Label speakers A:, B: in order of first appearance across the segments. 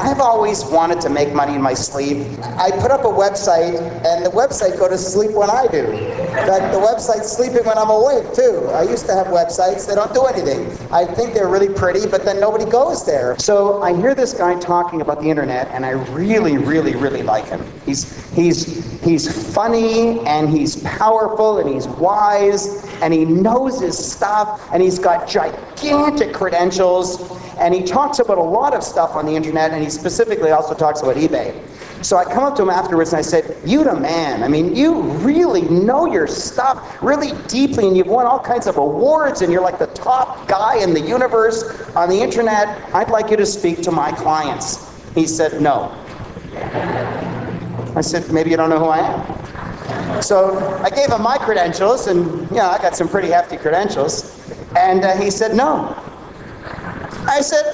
A: I've always wanted to make money in my sleep. I put up a website, and the website goes to sleep when I do. In fact, the website's sleeping when I'm awake, too. I used to have websites, they don't do anything. I think they're really pretty, but then nobody goes there. So I hear this guy talking about the internet, and I really, really, really like him. He's funny, and he's powerful, and he's wise, and he knows his stuff, and he's got gigantic credentials, and he talks about a lot of stuff on the internet, and he specifically also talks about eBay. So I come up to him afterwards and I said, "You the man. I mean, you really know your stuff really deeply, and you've won all kinds of awards, and you're like the top guy in the universe on the internet. I'd like you to speak to my clients." He said, "No." I said, "Maybe you don't know who I am." So I gave him my credentials, and I got some pretty hefty credentials, and he said, "No." I said,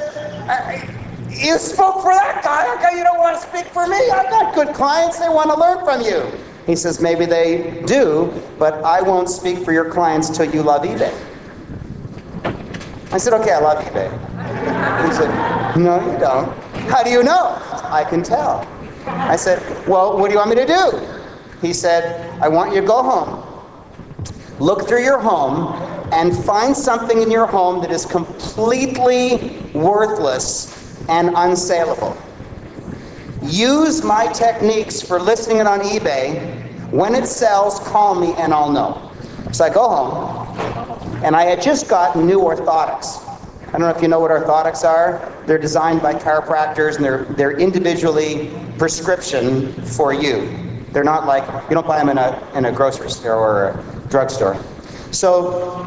A: "You spoke for that guy. How come you don't want to speak for me? I've got good clients. They want to learn from you." He says, "Maybe they do, but I won't speak for your clients till you love eBay." I said, "Okay, I love eBay." He said, "No, you don't." "How do you know?" "I can tell." I said, "Well, what do you want me to do?" He said, "I want you to go home, look through your home, and find something in your home that is completely worthless and unsaleable. Use my techniques for listing it on eBay. When it sells, call me and I'll know." So I go home, and I had just gotten new orthotics. I don't know if you know what orthotics are. They're designed by chiropractors, and they're individually prescription for you. They're not like, you don't buy them in a grocery store or a drugstore. So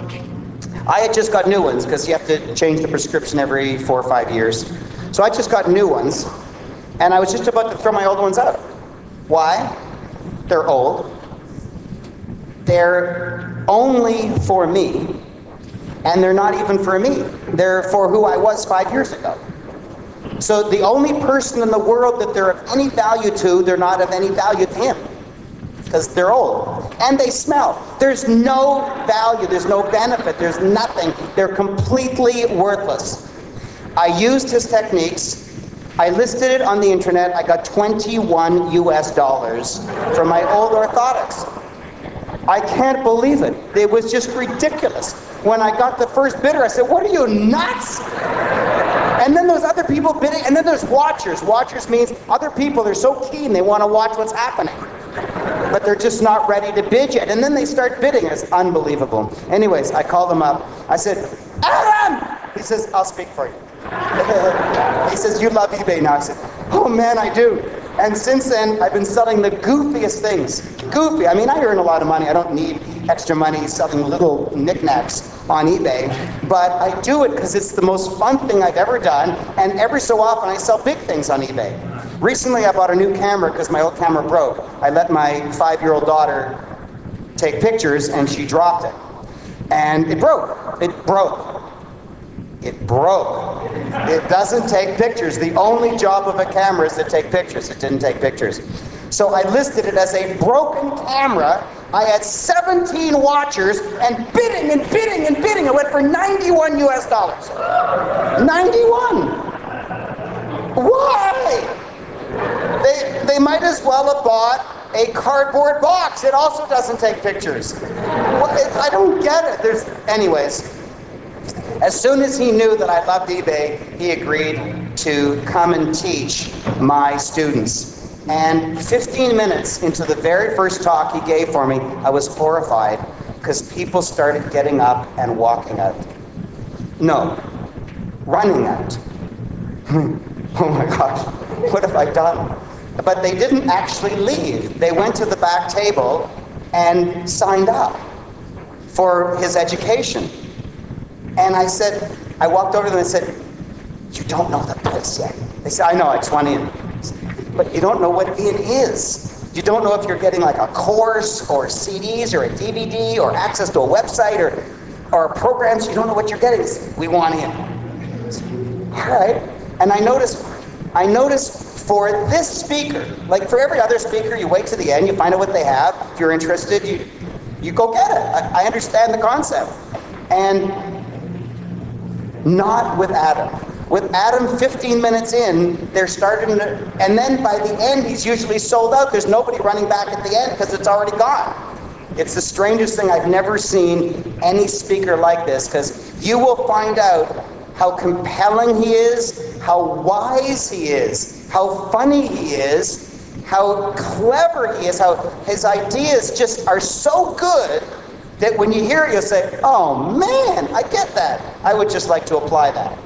A: I had just got new ones, because you have to change the prescription every 4 or 5 years. So I just got new ones, and I was just about to throw my old ones out. Why? They're old. They're only for me, and they're not even for me. They're for who I was 5 years ago. So the only person in the world that they're of any value to, they're not of any value to him, because they're old. And they smell. There's no value, there's no benefit, there's nothing. They're completely worthless. I used his techniques. I listed it on the internet. I got $21 US for my old orthotics. I can't believe it. It was just ridiculous. When I got the first bidder, I said, "What are you, nuts?" And then there's other people bidding, and then there's watchers. Watchers means other people, they're so keen, they want to watch what's happening, but they're just not ready to bid yet. And then they start bidding. It's unbelievable. Anyways, I called him up. I said, "Adam!" He says, "I'll speak for you." He says, "You love eBay now." I said, "Oh man, I do." And since then, I've been selling the goofiest things. Goofy. I mean, I earn a lot of money. I don't need extra money selling little knickknacks on eBay. But I do it because it's the most fun thing I've ever done. And every so often, I sell big things on eBay. Recently, I bought a new camera because my old camera broke. I let my 5-year-old daughter take pictures, and she dropped it. And it broke. It broke. It broke. It doesn't take pictures. The only job of a camera is to take pictures. It didn't take pictures. So I listed it as a broken camera. I had 17 watchers, and bidding and bidding and bidding. It went for $91 US. 91! Why? They might as well have bought a cardboard box. It also doesn't take pictures. I don't get it. Anyways. As soon as he knew that I loved eBay, he agreed to come and teach my students. And 15 minutes into the very first talk he gave for me, I was horrified, because people started getting up and walking out. No, running out. Oh my gosh, what have I done? But they didn't actually leave. They went to the back table and signed up for his education. And I walked over to them and said, "You don't know the price yet." They said, "I know, I just want in." But you don't know what in is. You don't know if you're getting like a course or CDs or a DVD or access to a website or programs. You don't know what you're getting. Said, "We want in." Said, "All right." And I noticed for this speaker, like for every other speaker, you wait to the end, you find out what they have. If you're interested, you go get it. I understand the concept. And not with Adam. With Adam 15 minutes in, they're starting to, and then by the end, he's usually sold out. There's nobody running back at the end because it's already gone. It's the strangest thing. I've never seen any speaker like this, because you will find out how compelling he is, how wise he is, how funny he is, how clever he is, how his ideas just are so good that when you hear it, you'll say, oh man, I get that. I would just like to apply that.